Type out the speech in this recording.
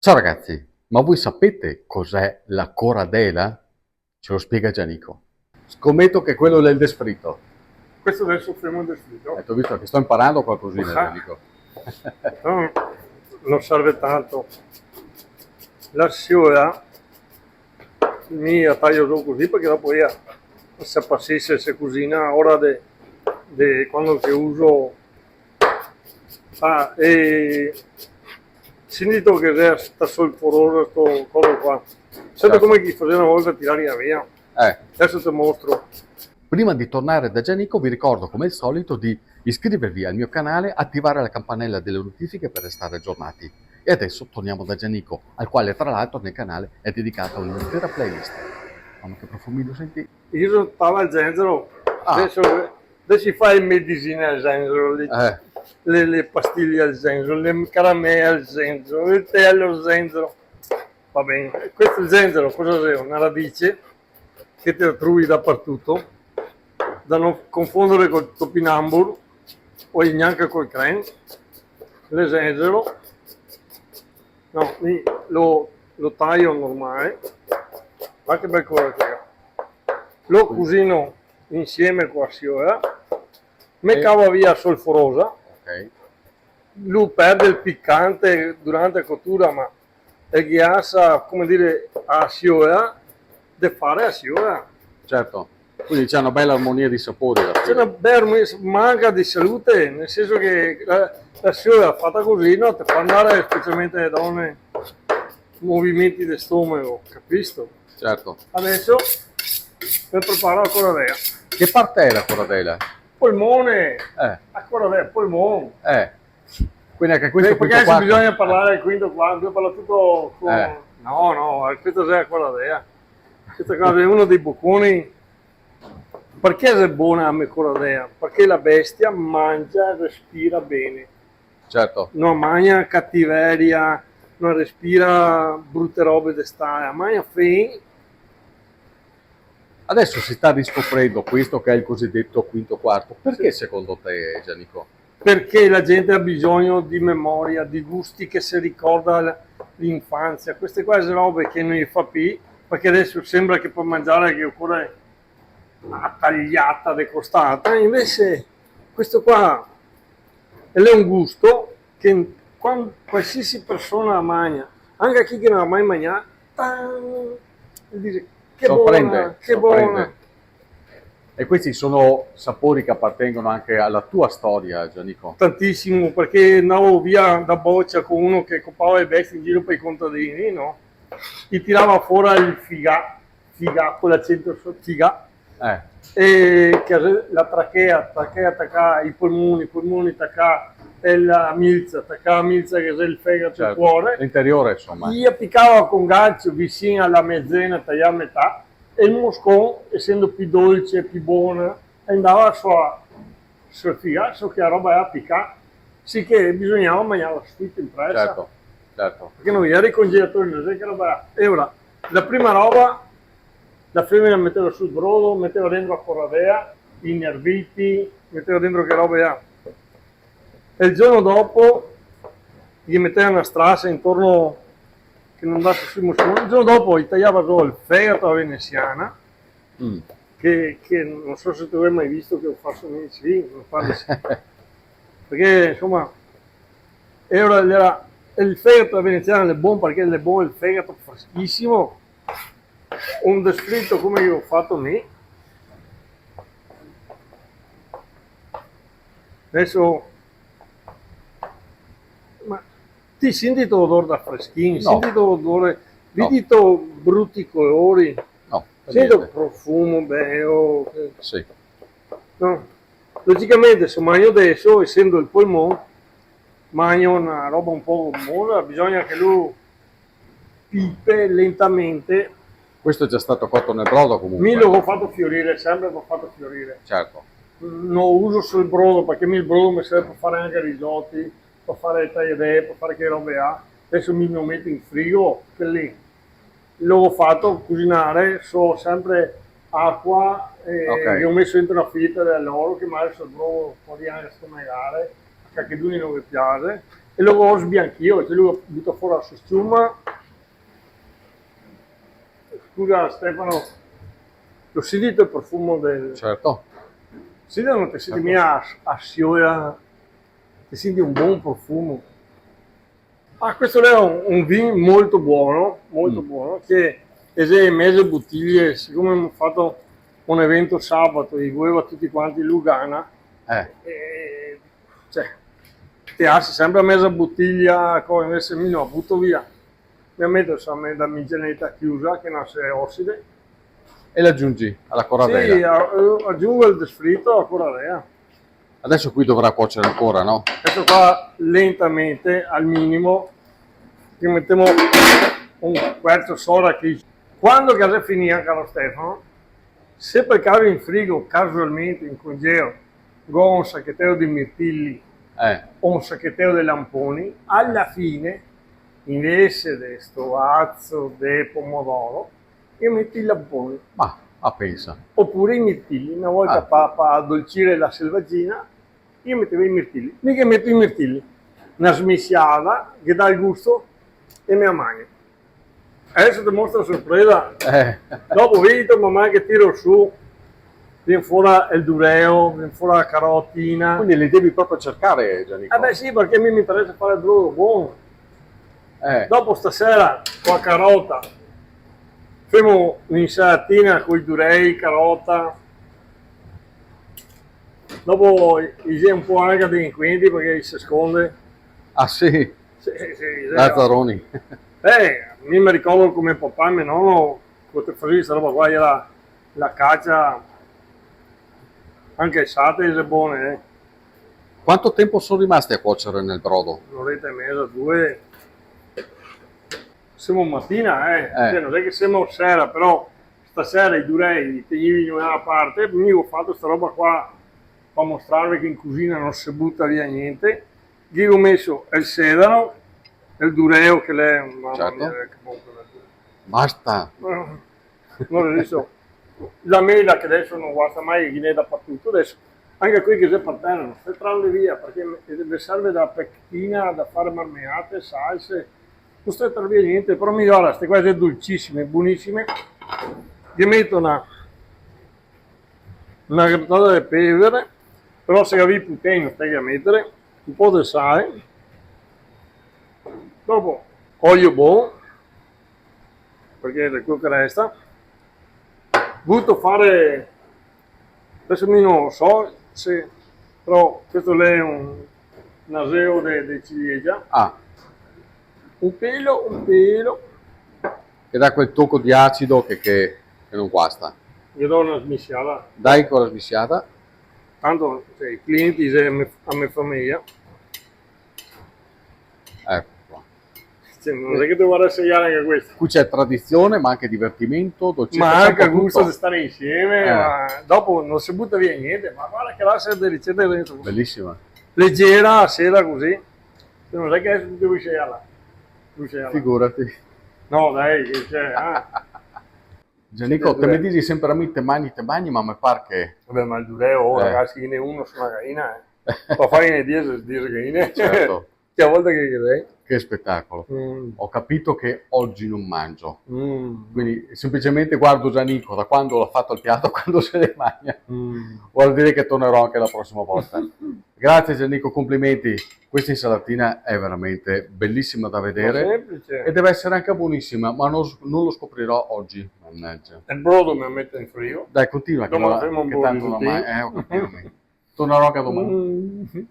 Ciao ragazzi, ma voi sapete cos'è la coradela? Ce lo spiega Giannico. Scommetto che quello del desfritto. Questo del soffremo del frigo. Ho visto che sto imparando qualcosina, Ah, Giannico. no, non serve tanto. La sciola mi taglio giù così perché dopo io se passisse se cucina ora quando che uso e sentito che sta solforoso sto coso qua. Senti Certo. come chi faceva una volta tirare via. Eh, Adesso ti mostro. Prima di tornare da Giannico vi ricordo come al solito di iscrivervi al mio canale, attivare la campanella delle notifiche per restare aggiornati. E adesso torniamo da Giannico, al quale tra l'altro nel canale è dedicata un'intera playlist. Mamma che profumo, senti? Io stavo al zenzero, Ah. adesso si fa le medicine al zenzero, Eh, le pastiglie al zenzero, le caramelle al zenzero, il tè allo zenzero. Va bene, questo è il zenzero cosa è? Una radice che te la trovi dappertutto, da non confondere col topinambur o neanche col creme. Il zenzero, no, lo taglio normale, guarda che bel colore che ha. Lo cucino insieme con la sciora, me cava via solforosa, ok. lui perde il piccante durante la cottura, ma è ghiaccia, come dire, a sciora, deve fare a sciora. Certo. Quindi c'è una bella armonia di sapori alla C'è fine. una bella manca di salute, nel senso che la sciora fatta così non ti fa andare, specialmente le donne, movimenti di stomaco, capisco? Certo. Adesso per preparare la coradea. Che parte è la coradela? Polmone, Eh, la coradea, polmone. Quindi anche questo Perché quinto se quarto. bisogna parlare del quinto quarto, io parlo tutto con... No, questo è la coradea. Questa cosa è uno dei bocconi. Perché è buona a coradea? Perché la bestia mangia e respira bene. Certo. Non mangia cattiveria, non respira brutte robe d'estate, mangia fin. Adesso si sta riscoprendo questo che è il cosiddetto quinto quarto. Perché secondo te, Giannico? Perché la gente ha bisogno di memoria, di gusti che si ricorda l'infanzia. Queste qua sono robe che non gli fa più, perché adesso sembra che può mangiare che occorre a tagliata, decostata, invece questo qua è un gusto che qualsiasi persona mangia, anche chi che non ha mai mangiato, dice che buona, che buona. E questi sono sapori che appartengono anche alla tua storia, Giannico. Tantissimo, perché andavo via da boccia con uno che comprava le bestie in giro per i contadini, no? Gli tirava fuori il figa con l'accento figa, e che la trachea attacca i polmoni attacca la milza che è il fegato, certo, il cuore. L'interiore, insomma. Gli appiccava con gancio vicino alla mezzena, tagliava a metà, e il moscon, essendo più dolce, più buona, andava sul figato che la roba era piccata, sì che bisognava mangiare la sfitta impressa. Certo, certo. Perché non era i congelatori, non sai che roba era. E ora, la prima roba, la femmina metteva sul brodo, metteva dentro la coradea, i nerviti, metteva dentro che roba era. E il giorno dopo gli metteva una strassa intorno che non andasse sui muscoli. Il giorno dopo gli tagliava giù il fegato alla veneziana, che non so se tu hai mai visto che lo faccio sì, lo fanno sì. Perché insomma, e ora era il fegato alla veneziana è buono perché è buono il fegato freschissimo, un descritto come io ho fatto me. Adesso, ma ti senti l'odore da freschino, No. senti l'odore, No. vedi brutti colori, No, senti il profumo bello. Sì. No. Logicamente se mangio adesso, essendo il polmone, mangio una roba un po' gommosa, bisogna che lui pipe lentamente. Questo è già stato cotto nel brodo comunque. Mi l'ho fatto fiorire, sempre l'ho fatto fiorire. Certo. Non uso solo il brodo, perché il brodo mi serve per fare anche risotti, per fare tagliatelle, per fare che robe ha. Adesso mi lo metto in frigo, per lì. L'ho fatto cucinare, so sempre acqua, e ho messo dentro una fetta dell'oro che magari sul brodo può anche stomagare, perché a chi non mi piace. e lo sbianchio, cioè lui butta fuori la sua schiuma. Scusa Stefano, lo sentito il profumo del... Certo. Sì, non ti senti mia a sioia, ti senti un buon profumo. Ah, questo è un vino molto buono, che è mese bottiglie, siccome abbiamo fatto un evento sabato e voleva tutti quanti Lugana, cioè, ti alzi sempre a mezza bottiglia, come invece mi ho butto via. Mi metto da migeletta chiusa, che non si osside. E l'aggiungi alla corradella. Sì, aggiungo il desfritto a corradella. Adesso qui dovrà cuocere ancora, no? Questo qua lentamente, al minimo, che mettiamo un quarto soda qui. Quando casa finisce, caro Stefano, se per caso in frigo, casualmente in congelo, con un sacchettino di mirtilli o un sacchettino di lamponi, alla fine, invece di sto azzo di pomodoro, io metti i lamponi. Ma pensa. Oppure i mirtilli, una volta per addolcire la selvaggina, io mettevo i mirtilli. Mica metto i mirtilli, una smisciata che dà il gusto e mi ammagno. Adesso ti mostro la sorpresa. Dopo vedi man mano che tiro su, viene fuori il dureo, viene fuori la carotina. Quindi li devi proprio cercare, Giannico. Beh sì, perché a me mi interessa fare il brodo buono. Dopo stasera con la carota facciamo un'insalatina con i durei, carota. Dopo c'è un po' anche delinquenti perché si nasconde. Ah sì? Sì, Lazzaroni. Mi ricordo come papà e mio nonno, quando facevi questa roba qua, era la caccia, anche il satire è buone. Quanto tempo sono rimasti a cuocere nel brodo? Un'oretta e mezza, due. Siamo mattina, cioè, non è che siamo sera, però stasera i durei tenevi in una parte, quindi ho fatto questa roba qua per mostrarvi che in cucina non si butta via niente. Gli ho messo il sedano, il dureo che lei, mamma mia, che buono. Basta. Non adesso, la mela che adesso non guasta mai, che ne dappertutto, adesso anche qui che si partono, se trarle via, perché le serve da pectina, da fare marmeate, salse, non stai per via niente, però migliora, queste cose dolcissime, buonissime, gli metto una grattata di pepe, però se avevi puttino stai a mettere, un po' di sale, dopo olio buono, perché è quello che resta, butto fare, adesso non so se, però questo è un naseo di ciliegia, un pelo, che dà quel tocco di acido che non guasta. Gli do una smisciata. Dai con la smisciata. Tanto cioè, i clienti a mia famiglia. Ecco qua. Cioè, non è che devo rassegnare anche questo. Qui c'è tradizione, ma anche divertimento, dolcezza. Ma anche il gusto di stare insieme, ma dopo non si butta via niente. Ma guarda che lascia delle ricette dentro. Bellissima. Leggera, a sera così. Se non sai che adesso devo scegliere. Figurati. No, dai, che c'è. Giannico, te mi dici sempre a me te bagni, ma mi pare che... Vabbè, ma il dureo, ragazzi, ne uno su una gallina, può fare ne 10 galline. Certo. Che a volte che sei. Che spettacolo. Ho capito che oggi non mangio. Quindi semplicemente guardo Giannico da quando l'ho fatto il piatto a quando se ne mangia. Vuol dire che tornerò anche la prossima volta. Grazie Giannico, complimenti. Questa insalatina è veramente bellissima da vedere e deve essere anche buonissima, ma non lo scoprirò oggi. Mannaggia. Il brodo me lo metto in frigo. Dai, continua, che tanto non mai... Tornerò anche domani.